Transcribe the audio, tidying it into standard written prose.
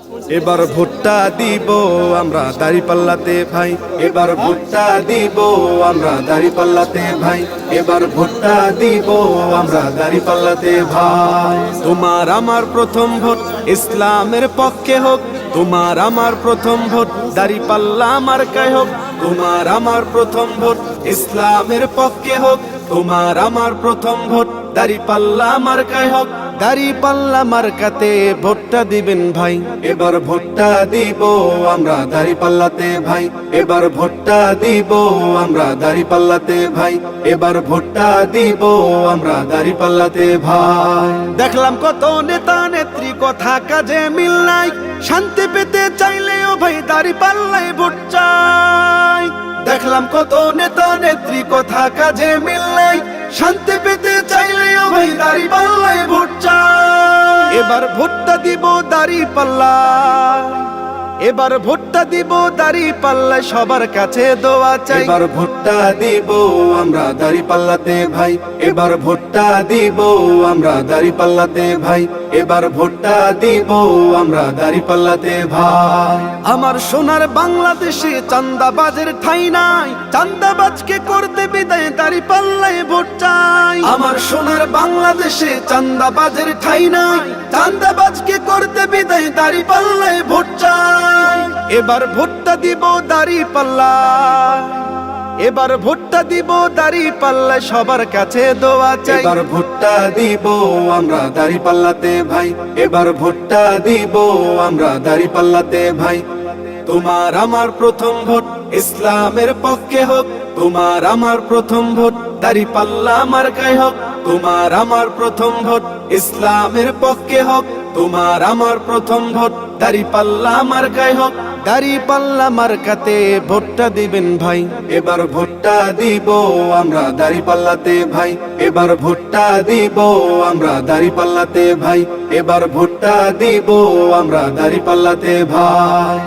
এবার ভোটটা দিব আমরা দাঁড়িপাল্লাতে ভাই, এবার ভোটটা দিব আমরা দাঁড়িপাল্লাতে ভাই, এবার ভোটটা দিব আমরা দাঁড়িপাল্লাতে ভাই। তোমার আমার প্রথম ভোট ইসলামের পক্ষে হোক, তোমার আমার প্রথম ভোট দাঁড়িপাল্লা মার্কায় হোক, তোমার আমার প্রথম ভোট ইসলামের পক্ষে হোক, তোমার আমার প্রথম ভোট দাঁড়িপাল্লা মার্কায় হোক। দাঁড়িপাল্লা মার্কাতে ভোটটা দিবেন ভাই, এবার ভোটটা দিব আমরা দাঁড়িপাল্লাতে ভাই, এবার ভোটটা দিব আমরা দাঁড়িপাল্লাতে ভাই, এবার ভোটটা দিব আমরা দাঁড়িপাল্লাতে ভাই। দেখলাম কত নেতা নেত্রী কথা কাজে মিল নাই, শান্তি পেতে চাইলেও ভাই দাঁড়িপাল্লায় ভোট চাই। দেখলাম কত নেতা নেত্রী কথা কাজে মিল নাই, শান্তি পেতে চাইলেও ভাই দাঁড়িপাল্লায় ভোট চাই। এবার ভোটটা দিব দাঁড়িপাল্লা, এবার ভোটটা দিব দাঁড়িপাল্লায় সবার কাছে দোয়া চাই। এবার ভোটটা দিব আমরা দাঁড়িপাল্লাতে ভাই, এবার ভোটটা দিব আমরা দাঁড়িপাল্লাতে ভাই, এবার ভোটটা দিব আমরা দাঁড়িপাল্লাতে ভাই। আমার সোনার বাংলাদেশে চাঁদাবাজের ঠাঁই নাই, চাঁদাবাজকে করতে বিদায় দাঁড়িপাল্লায় ভোট চাই। আমার সোনার বাংলাদেশে চাঁদাবাজের ঠাঁই নাই, চাঁদাবাজকে করতে বিদায় দাঁড়িপাল্লায় ভোট চাই। এবার ভোটটা দিব দাঁড়িপাল্লা, এবার ভোটটা দিব দাঁড়িপাল্লায় সবার কাছে দোয়া চাই। এবার ভোটটা দিব আমরা দাঁড়িপাল্লাতে ভাই, এবার ভোটটা দিব আমরা দাঁড়িপাল্লাতে ভাই। তোমার আমার প্রথম ভোট ইসলামের পক্ষে হোক, তোমার আমার প্রথম ভোট দাঁড়িপাল্লা মার্কায় হোক, তোমার আমার প্রথম ভোট ইসলামের পক্ষে হোক, তোমার আমার প্রথম ভোট দাঁড়িপাল্লা মার্কায় হোক। দাঁড়িপাল্লা মার্কাতে ভোটটা দিবেন ভাই, এবার ভোটটা দিব আমরা দাঁড়িপাল্লাতে ভাই, এবার ভোটটা দিব আমরা দাঁড়িপাল্লাতে ভাই, এবার ভোটটা দিব আমরা দাঁড়িপাল্লাতে ভাই।